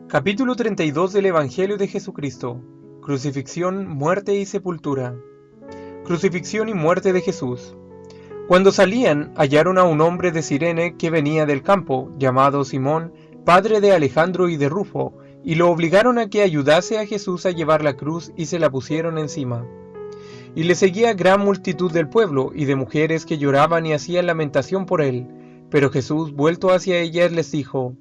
Capítulo 32 del Evangelio de Jesucristo. Crucifixión, muerte y sepultura. Crucifixión y muerte de Jesús. Cuando salían, hallaron a un hombre de Cirene que venía del campo, llamado Simón, padre de Alejandro y de Rufo, y lo obligaron a que ayudase a Jesús a llevar la cruz y se la pusieron encima. Y le seguía gran multitud del pueblo y de mujeres que lloraban y hacían lamentación por él. Pero Jesús, vuelto hacia ellas, les dijo: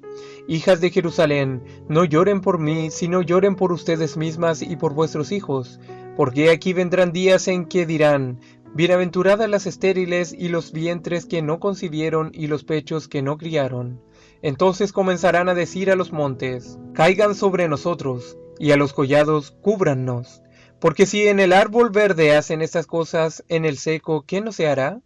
Hijas de Jerusalén, no lloren por mí, sino lloren por ustedes mismas y por vuestros hijos, porque aquí vendrán días en que dirán: Bienaventuradas las estériles y los vientres que no concibieron y los pechos que no criaron. Entonces comenzarán a decir a los montes: Caigan sobre nosotros, y a los collados: Cúbrannos. Porque si en el árbol verde hacen estas cosas, en el seco, ¿qué no se hará?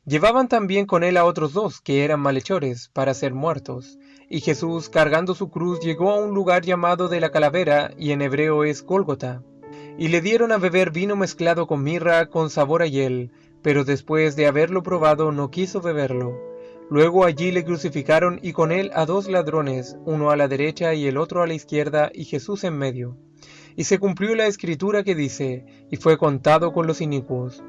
Llevaban también con él a otros dos, que eran malhechores, para ser muertos. Y Jesús, cargando su cruz, llegó a un lugar llamado de la Calavera, y en hebreo es Gólgota. Y le dieron a beber vino mezclado con mirra, con sabor a hiel, pero después de haberlo probado no quiso beberlo. Luego allí le crucificaron y con él a dos ladrones, uno a la derecha y el otro a la izquierda, y Jesús en medio. Y se cumplió la escritura que dice: y fue contado con los inicuos.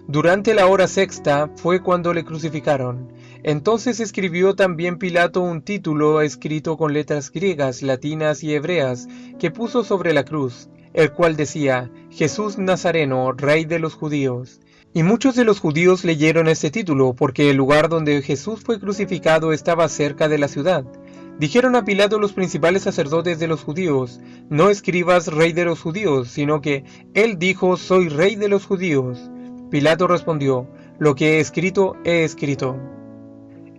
Durante la hora sexta fue cuando le crucificaron. Entonces escribió también Pilato un título escrito con letras griegas, latinas y hebreas, que puso sobre la cruz, el cual decía: Jesús Nazareno, Rey de los Judíos. Y muchos de los judíos leyeron este título, porque el lugar donde Jesús fue crucificado estaba cerca de la ciudad. Dijeron a Pilato los principales sacerdotes de los judíos: No escribas Rey de los Judíos, sino que él dijo: Soy Rey de los Judíos. Pilato respondió: Lo que he escrito, he escrito.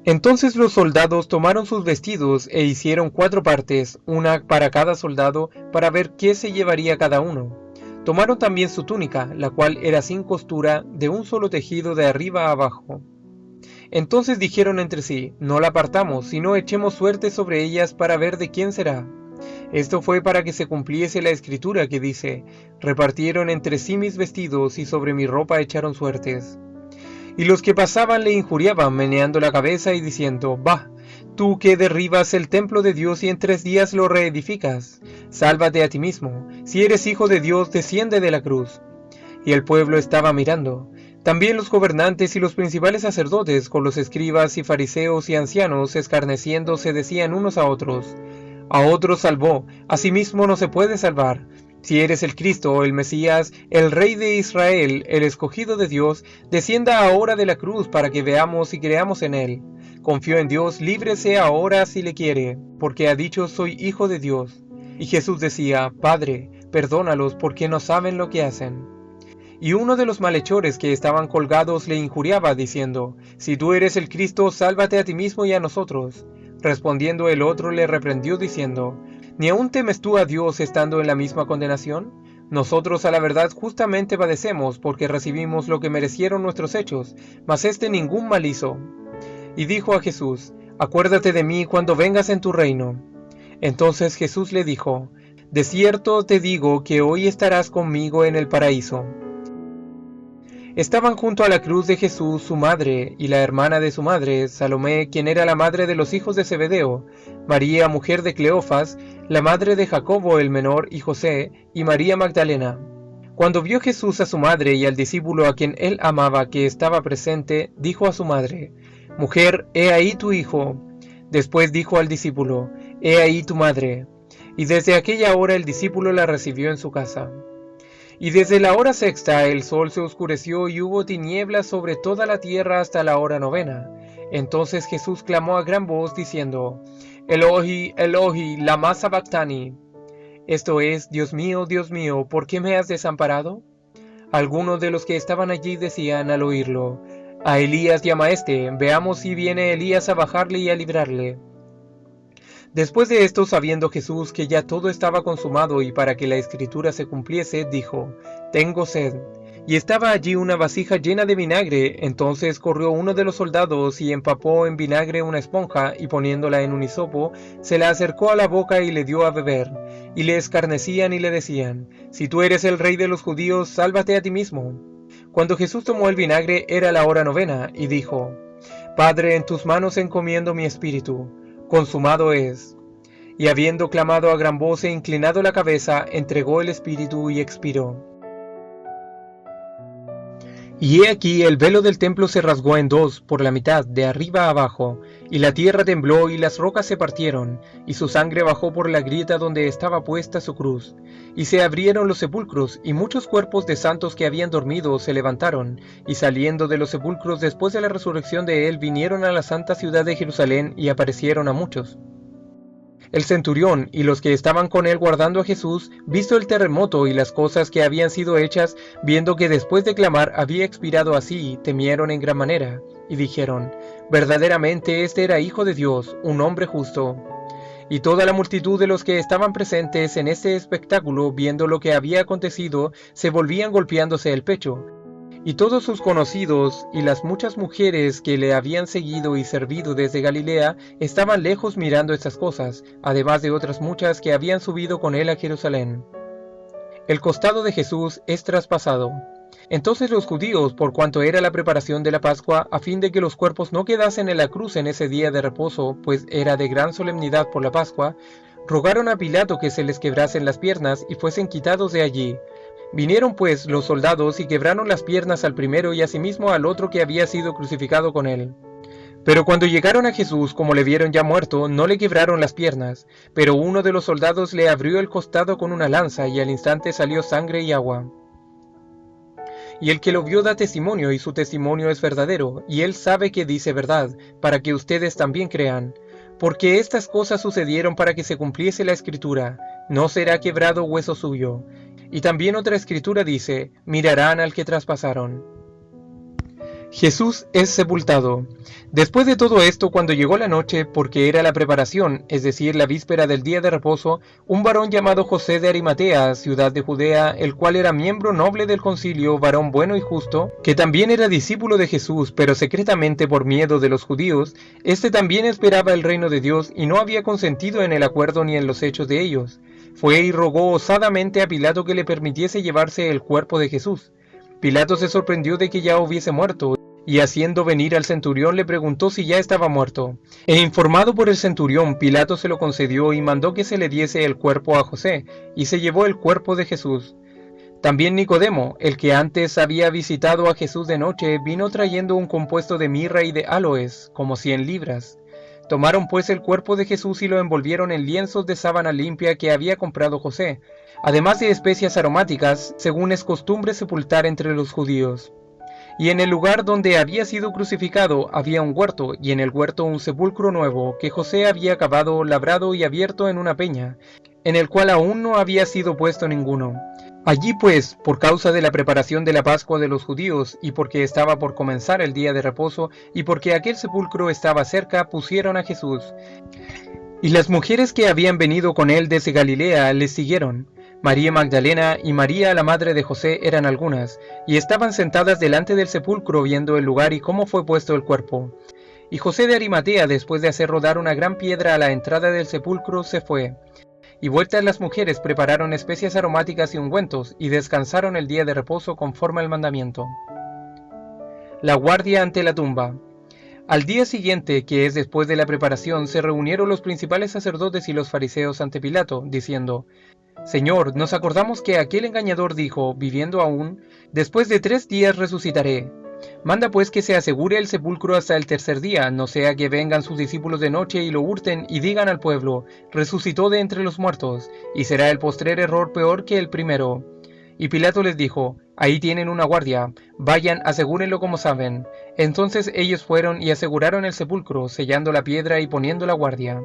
Entonces los soldados tomaron sus vestidos e hicieron 4 partes, una para cada soldado, para ver qué se llevaría cada uno. Tomaron también su túnica, la cual era sin costura, de un solo tejido de arriba a abajo. Entonces dijeron entre sí: No la partamos, sino echemos suerte sobre ellas para ver de quién será. Esto fue para que se cumpliese la escritura que dice: Repartieron entre sí mis vestidos y sobre mi ropa echaron suertes. Y los que pasaban le injuriaban, meneando la cabeza y diciendo: Bah, tú que derribas el templo de Dios y en 3 días lo reedificas, sálvate a ti mismo. Si eres hijo de Dios, desciende de la cruz. Y el pueblo estaba mirando. También los gobernantes y los principales sacerdotes, con los escribas y fariseos y ancianos, escarneciendo, se decían unos a otros: A otros salvó, a sí mismo no se puede salvar. Si eres el Cristo, el Mesías, el Rey de Israel, el escogido de Dios, descienda ahora de la cruz para que veamos y creamos en él. Confió en Dios, líbrese ahora si le quiere, porque ha dicho: Soy hijo de Dios. Y Jesús decía: Padre, perdónalos, porque no saben lo que hacen. Y uno de los malhechores que estaban colgados le injuriaba, diciendo: Si tú eres el Cristo, sálvate a ti mismo y a nosotros. Respondiendo el otro le reprendió, diciendo: ¿Ni aún temes tú a Dios estando en la misma condenación? Nosotros a la verdad justamente padecemos, porque recibimos lo que merecieron nuestros hechos, mas éste ningún mal hizo. Y dijo a Jesús: Acuérdate de mí cuando vengas en tu reino. Entonces Jesús le dijo: De cierto te digo que hoy estarás conmigo en el paraíso. Estaban junto a la cruz de Jesús su madre y la hermana de su madre, Salomé, quien era la madre de los hijos de Zebedeo, María, mujer de Cleofas, la madre de Jacobo el menor y José, y María Magdalena. Cuando vio Jesús a su madre y al discípulo a quien él amaba que estaba presente, dijo a su madre: Mujer, he ahí tu hijo. Después dijo al discípulo: He ahí tu madre. Y desde aquella hora el discípulo la recibió en su casa. Y desde la hora sexta el sol se oscureció y hubo tinieblas sobre toda la tierra hasta la hora 9. Entonces Jesús clamó a gran voz diciendo: Eloi, Eloi, lama sabactani. Esto es: Dios mío, ¿por qué me has desamparado? Algunos de los que estaban allí decían al oírlo: A Elías llama este, veamos si viene Elías a bajarle y a librarle. Después de esto, sabiendo Jesús que ya todo estaba consumado y para que la escritura se cumpliese, dijo: Tengo sed. Y estaba allí una vasija llena de vinagre. Entonces corrió uno de los soldados y empapó en vinagre una esponja, y poniéndola en un hisopo, se la acercó a la boca y le dio a beber. Y le escarnecían y le decían: Si tú eres el Rey de los Judíos, sálvate a ti mismo. Cuando Jesús tomó el vinagre, era la hora 9, y dijo: Padre, en tus manos encomiendo mi espíritu. Consumado es. y habiendo clamado a gran voz e inclinado la cabeza, entregó el espíritu y expiró. Y he aquí el velo del templo se rasgó en dos por la mitad, de arriba a abajo, y la tierra tembló y las rocas se partieron, y su sangre bajó por la grieta donde estaba puesta su cruz. Y se abrieron los sepulcros, y muchos cuerpos de santos que habían dormido se levantaron, y saliendo de los sepulcros después de la resurrección de él, vinieron a la santa ciudad de Jerusalén y aparecieron a muchos. El centurión y los que estaban con él guardando a Jesús, visto el terremoto y las cosas que habían sido hechas, viendo que después de clamar había expirado así, temieron en gran manera, y dijeron: verdaderamente este era Hijo de Dios, un hombre justo. Y toda la multitud de los que estaban presentes en este espectáculo, viendo lo que había acontecido, se volvían golpeándose el pecho. Y todos sus conocidos y las muchas mujeres que le habían seguido y servido desde Galilea estaban lejos mirando estas cosas, además de otras muchas que habían subido con él a Jerusalén. El costado de Jesús es traspasado. Entonces los judíos, por cuanto era la preparación de la Pascua, a fin de que los cuerpos no quedasen en la cruz en ese día de reposo, pues era de gran solemnidad por la Pascua, rogaron a Pilato que se les quebrasen las piernas y fuesen quitados de allí. Vinieron pues los soldados y quebraron las piernas al primero y asimismo al otro que había sido crucificado con él. Pero cuando llegaron a Jesús, como le vieron ya muerto, no le quebraron las piernas, pero uno de los soldados le abrió el costado con una lanza y al instante salió sangre y agua. Y el que lo vio da testimonio y su testimonio es verdadero, y él sabe que dice verdad, para que ustedes también crean. Porque estas cosas sucedieron para que se cumpliese la escritura: no será quebrado hueso suyo. Y también otra escritura dice: mirarán al que traspasaron. Jesús es sepultado. Después de todo esto, cuando llegó la noche, porque era la preparación, es decir, la víspera del día de reposo, un varón llamado José de Arimatea, ciudad de Judea, el cual era miembro noble del concilio, varón bueno y justo, que también era discípulo de Jesús, pero secretamente por miedo de los judíos, este también esperaba el reino de Dios y no había consentido en el acuerdo ni en los hechos de ellos. Fue y rogó osadamente a Pilato que le permitiese llevarse el cuerpo de Jesús. Pilato se sorprendió de que ya hubiese muerto, y haciendo venir al centurión le preguntó si ya estaba muerto. E informado por el centurión, Pilato se lo concedió y mandó que se le diese el cuerpo a José, y se llevó el cuerpo de Jesús. También Nicodemo, el que antes había visitado a Jesús de noche, vino trayendo un compuesto de mirra y de áloes, como 100 libras. Tomaron pues el cuerpo de Jesús y lo envolvieron en lienzos de sábana limpia que había comprado José, además de especias aromáticas, según es costumbre sepultar entre los judíos. Y en el lugar donde había sido crucificado había un huerto, y en el huerto un sepulcro nuevo, que José había cavado, labrado y abierto en una peña, en el cual aún no había sido puesto ninguno. Allí pues, por causa de la preparación de la Pascua de los judíos, y porque estaba por comenzar el día de reposo, y porque aquel sepulcro estaba cerca, pusieron a Jesús. Y las mujeres que habían venido con él desde Galilea les siguieron. María Magdalena y María la madre de José eran algunas, y estaban sentadas delante del sepulcro viendo el lugar y cómo fue puesto el cuerpo. Y José de Arimatea, después de hacer rodar una gran piedra a la entrada del sepulcro, se fue. Y vueltas las mujeres prepararon especias aromáticas y ungüentos, y descansaron el día de reposo conforme al mandamiento. La guardia ante la tumba. Al día siguiente, que es después de la preparación, se reunieron los principales sacerdotes y los fariseos ante Pilato, diciendo: Señor, nos acordamos que aquel engañador dijo, viviendo aún: después de 3 días resucitaré. Manda pues que se asegure el sepulcro hasta el tercer día, no sea que vengan sus discípulos de noche y lo hurten y digan al pueblo: resucitó de entre los muertos, y será el postrer error peor que el primero. Y Pilato les dijo: ahí tienen una guardia, vayan, asegúrenlo como saben. Entonces ellos fueron y aseguraron el sepulcro, sellando la piedra y poniendo la guardia.